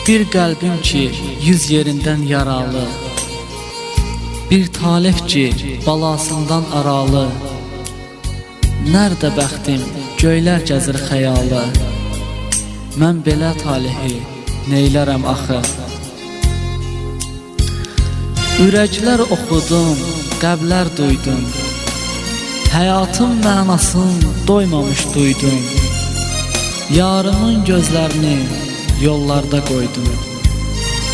Bir qəlbim ki 100 yerindən yaralı, bir talih ki balasından aralı. Nərdə bəxtim göylər gəzir xəyalı, mən belə talihi neylərəm axı. Ürəklər oxudum, qəblər duydum, həyatın mənasını doymamış duydum. Yarımın gözlərini yollarda qoydum,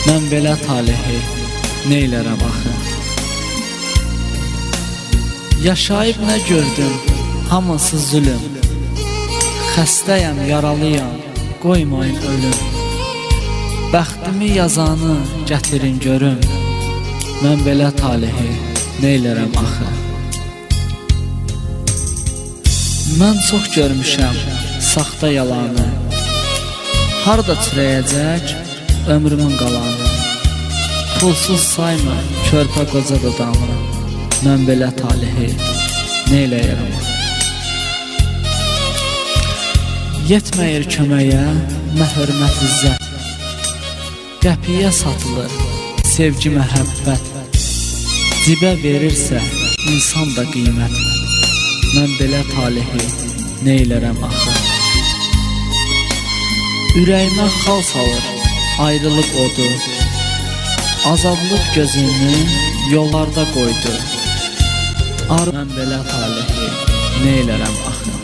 mən belə talihi neylərəm axı. Yaşayıb nə gördüm, hamısı zülüm, xəstəyəm, yaralıyam, qoymayın ölüm. Bəxtimi yazanı gətirin görüm, mən belə talihi neylərəm axı. Mən çox görmüşəm saxta yalanı, harda çürəyəcək ömrümün qalanı. Pulsuz sayma körpə qoca dodamı, mən belə talihi neyləyərəm axı. Yetməyir köməyə nə hörmət izzət, qəpiyə satılır sevgi məhəbbət. Cibə verirsə insan da qiymət, mən belə talihi neylərəm axı. Ürəyimə xal salır ayrılıq odu, azadlıq gözünü yollarda qoydu. Mən belə talihi neylərəm axı.